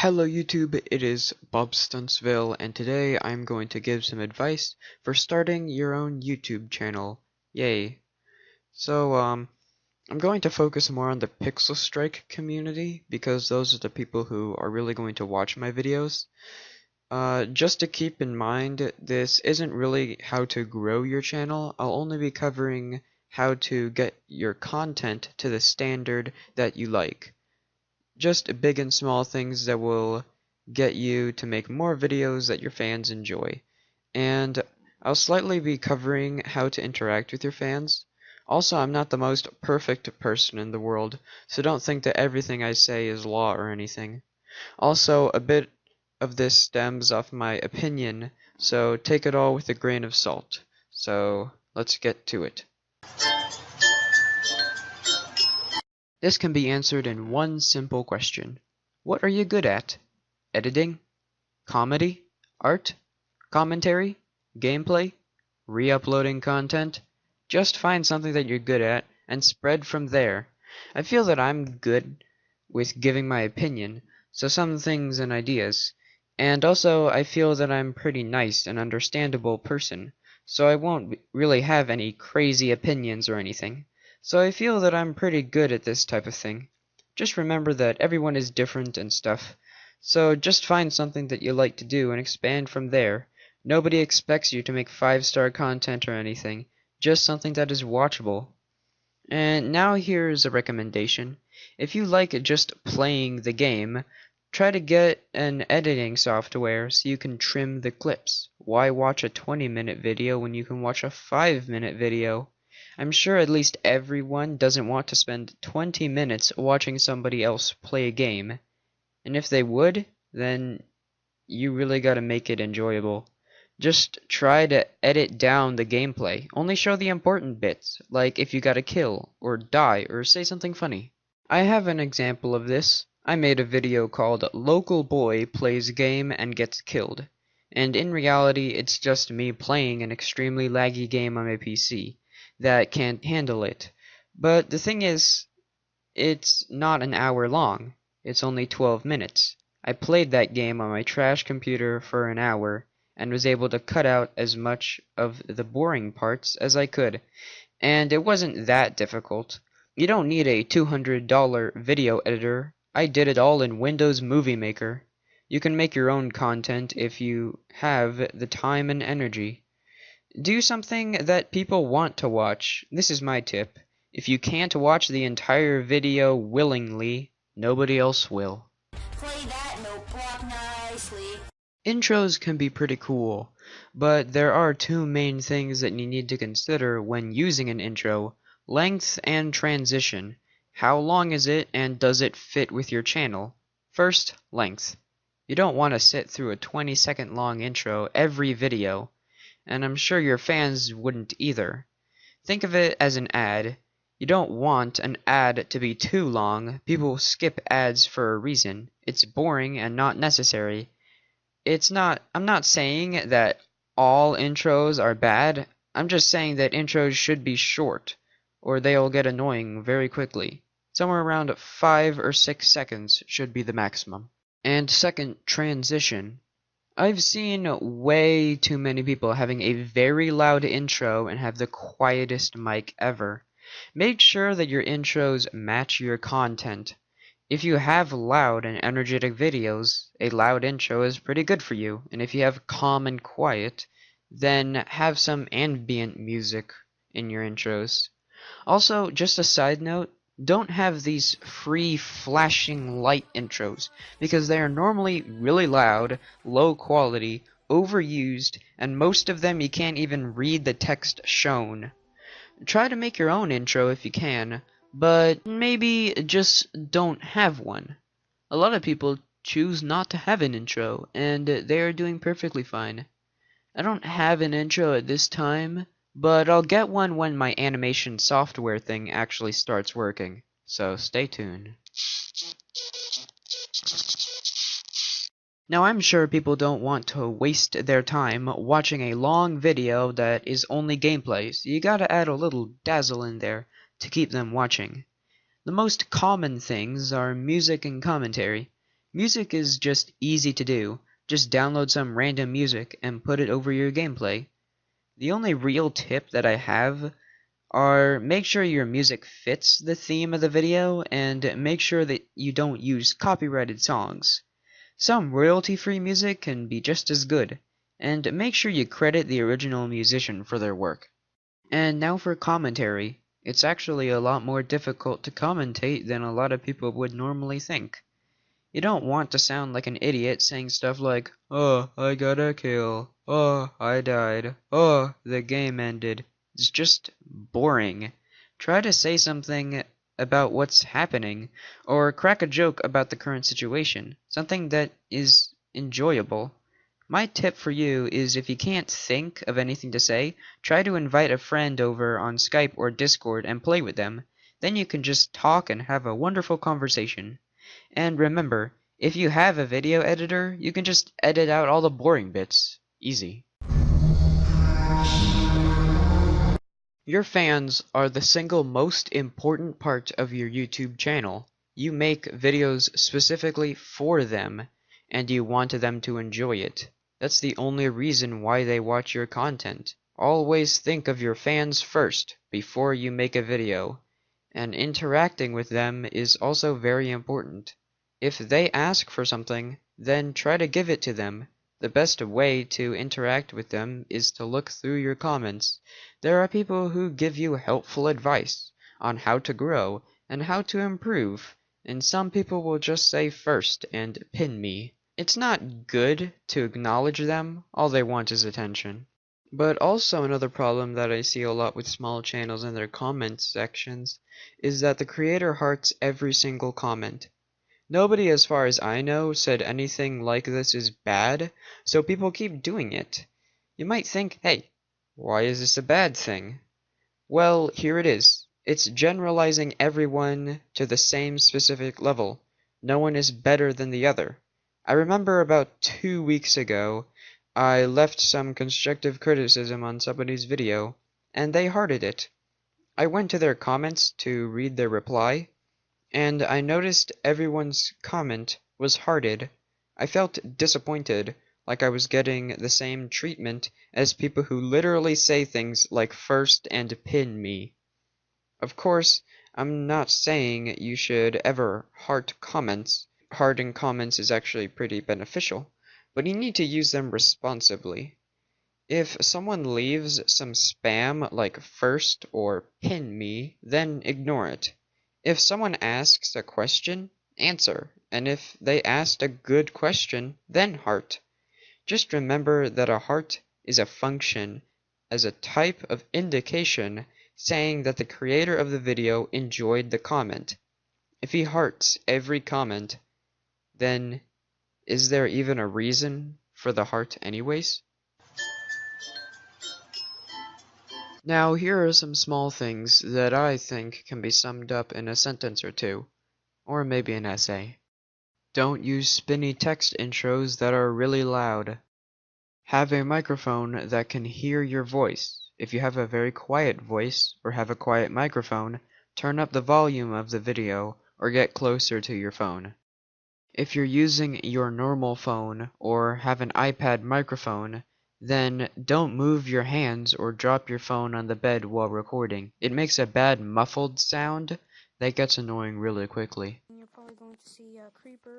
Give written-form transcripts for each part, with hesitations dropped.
Hello YouTube, it is Bob Stuntsville, and today I'm going to give some advice for starting your own YouTube channel. Yay. I'm going to focus more on the Pixel Strike community, because those are the people who are really going to watch my videos. Just to keep in mind, this isn't really how to grow your channel. I'll only be covering how to get your content to the standard that you like. Just big and small things that will get you to make more videos that your fans enjoy. And I'll slightly be covering how to interact with your fans. Also, I'm not the most perfect person in the world, so don't think that everything I say is law or anything. Also, a bit of this stems off my opinion, so take it all with a grain of salt. So, let's get to it. This can be answered in one simple question. What are you good at? Editing? Comedy? Art? Commentary? Gameplay? Re-uploading content? Just find something that you're good at and spread from there. I feel that I'm good with giving my opinion, so some things and ideas. And also I feel that I'm pretty nice and understandable person, so I won't really have any crazy opinions or anything. So I feel that I'm pretty good at this type of thing. Just remember that everyone is different and stuff. So just find something that you like to do and expand from there. Nobody expects you to make 5-star content or anything, just something that is watchable. And now here's a recommendation. If you like just playing the game, try to get an editing software so you can trim the clips. Why watch a 20-minute video when you can watch a 5-minute video? I'm sure at least everyone doesn't want to spend 20 minutes watching somebody else play a game. And if they would, then you really gotta make it enjoyable. Just try to edit down the gameplay. Only show the important bits, like if you gotta kill, or die, or say something funny. I have an example of this. I made a video called Local Boy Plays Game and Gets Killed. And in reality, it's just me playing an extremely laggy game on my PC that can't handle it. But the thing is, it's not an hour long. It's only 12 minutes. I played that game on my trash computer for an hour and was able to cut out as much of the boring parts as I could. And it wasn't that difficult. You don't need a $200 video editor. I did it all in Windows Movie Maker. You can make your own content if you have the time and energy. Do something that people want to watch. This is my tip. If you can't watch the entire video willingly, nobody else will. Play that note block nicely. Intros can be pretty cool, but there are two main things that you need to consider when using an intro: length and transition. How long is it, and does it fit with your channel? First, length. You don't want to sit through a 20-second long intro every video, and I'm sure your fans wouldn't either. Think of it as an ad. You don't want an ad to be too long. People skip ads for a reason. It's boring and not necessary. I'm not saying that all intros are bad. I'm just saying that intros should be short, or they'll get annoying very quickly. Somewhere around 5 or 6 seconds should be the maximum. And second, transition. I've seen way too many people having a very loud intro and have the quietest mic ever. Make sure that your intros match your content. If you have loud and energetic videos, a loud intro is pretty good for you. And if you have calm and quiet, then have some ambient music in your intros. Also, just a side note, don't have these free flashing light intros, because they are normally really loud, low quality, overused, and most of them you can't even read the text shown. Try to make your own intro if you can, but maybe just don't have one. A lot of people choose not to have an intro, and they are doing perfectly fine. I don't have an intro at this time, but I'll get one when my animation software thing actually starts working, so stay tuned. Now I'm sure people don't want to waste their time watching a long video that is only gameplay, so you gotta add a little dazzle in there to keep them watching. The most common things are music and commentary. Music is just easy to do. Just download some random music and put it over your gameplay. The only real tip that I have are make sure your music fits the theme of the video and make sure that you don't use copyrighted songs. Some royalty-free music can be just as good, and make sure you credit the original musician for their work. And now for commentary. It's actually a lot more difficult to commentate than a lot of people would normally think. You don't want to sound like an idiot saying stuff like, "Oh, I got a kill. Oh, I died. Oh, the game ended." It's just boring. Try to say something about what's happening, or crack a joke about the current situation, something that is enjoyable. My tip for you is if you can't think of anything to say, try to invite a friend over on Skype or Discord and play with them. Then you can just talk and have a wonderful conversation. And remember, if you have a video editor, you can just edit out all the boring bits. Easy. Your fans are the single most important part of your YouTube channel. You make videos specifically for them, and you want them to enjoy it. That's the only reason why they watch your content. Always think of your fans first before you make a video, and interacting with them is also very important. If they ask for something, then try to give it to them. The best way to interact with them is to look through your comments. There are people who give you helpful advice on how to grow and how to improve, and some people will just say first and pin me. It's not good to acknowledge them, all they want is attention. But also another problem that I see a lot with small channels and their comment sections is that the creator hearts every single comment. Nobody, as far as I know, said anything like this is bad, so people keep doing it. You might think, hey, why is this a bad thing? Well, here it is. It's generalizing everyone to the same specific level. No one is better than the other. I remember about 2 weeks ago, I left some constructive criticism on somebody's video, and they hearted it. I went to their comments to read their reply, and I noticed everyone's comment was hearted. I felt disappointed, like I was getting the same treatment as people who literally say things like first and pin me. Of course, I'm not saying you should ever heart comments. Hearting comments is actually pretty beneficial, but you need to use them responsibly. If someone leaves some spam like first or pin me, then ignore it. If someone asks a question, answer, and if they asked a good question, then heart. Just remember that a heart is a function as a type of indication saying that the creator of the video enjoyed the comment. If he hearts every comment, then is there even a reason for the heart anyways? Now here are some small things that I think can be summed up in a sentence or two, or maybe an essay. Don't use spinny text intros that are really loud. Have a microphone that can hear your voice. If you have a very quiet voice or have a quiet microphone, turn up the volume of the video or get closer to your phone. If you're using your normal phone or have an iPad microphone, then don't move your hands or drop your phone on the bed while recording. It makes a bad muffled sound that gets annoying really quickly. You're probably going to see a creeper,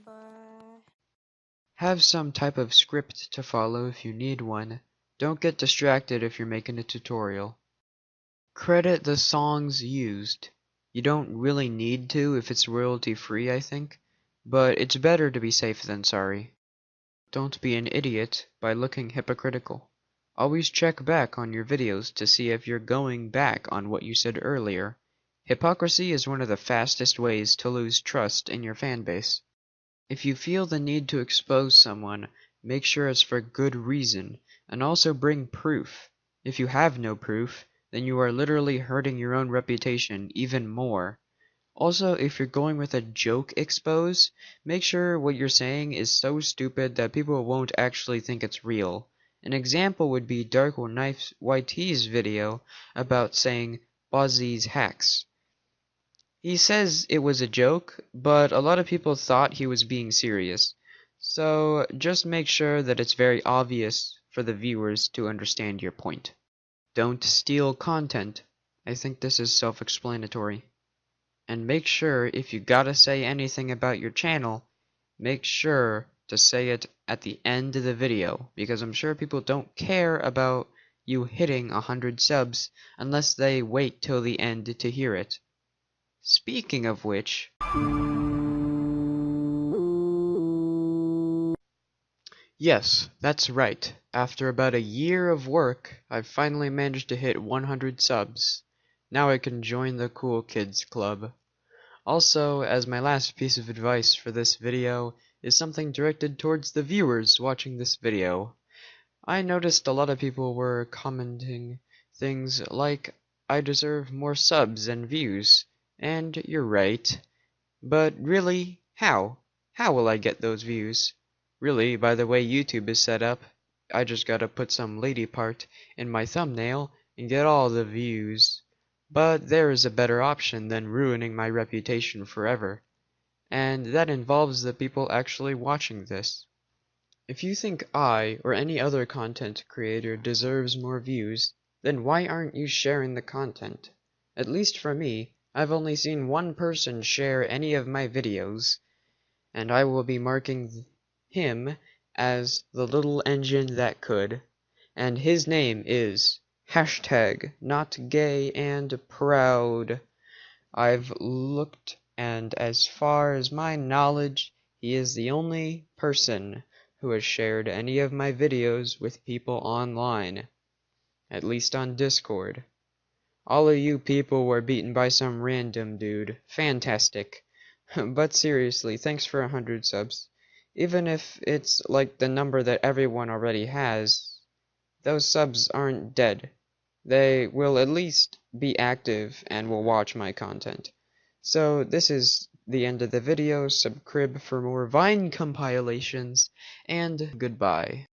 but Have some type of script to follow if you need one. Don't get distracted if you're making a tutorial. Credit the songs used. You don't really need to if it's royalty free, I think, but it's better to be safe than sorry. Don't be an idiot by looking hypocritical. Always check back on your videos to see if you're going back on what you said earlier. Hypocrisy is one of the fastest ways to lose trust in your fanbase. If you feel the need to expose someone, make sure it's for good reason, and also bring proof. If you have no proof, then you are literally hurting your own reputation even more. Also, if you're going with a joke expose, make sure what you're saying is so stupid that people won't actually think it's real. An example would be Dark YT's video about saying Bozzy's hacks. He says it was a joke, but a lot of people thought he was being serious. So just make sure that it's very obvious for the viewers to understand your point. Don't steal content. I think this is self-explanatory. And make sure if you gotta say anything about your channel, make sure to say it at the end of the video, because I'm sure people don't care about you hitting 100 subs unless they wait till the end to hear it. Speaking of which, yes, that's right. After about a year of work, I've finally managed to hit 100 subs. Now I can join the cool kids club. Also, as my last piece of advice for this video is something directed towards the viewers watching this video. I noticed a lot of people were commenting things like, I deserve more subs and views, and you're right. But really, how? How will I get those views? Really, by the way YouTube is set up, I just gotta put some lady part in my thumbnail and get all the views. But there is a better option than ruining my reputation forever, and that involves the people actually watching this. If you think I or any other content creator deserves more views, then why aren't you sharing the content? At least for me, I've only seen one person share any of my videos, and I will be marking him as the little engine that could, and his name is #NotGayAndProud. I've looked, and as far as my knowledge, he is the only person who has shared any of my videos with people online, at least on Discord. All of you people were beaten by some random dude. Fantastic. But seriously, thanks for 100 subs. Even if it's like the number that everyone already has, those subs aren't dead. They will at least be active and will watch my content. So this is the end of the video. Subscribe for more Vine compilations, and goodbye.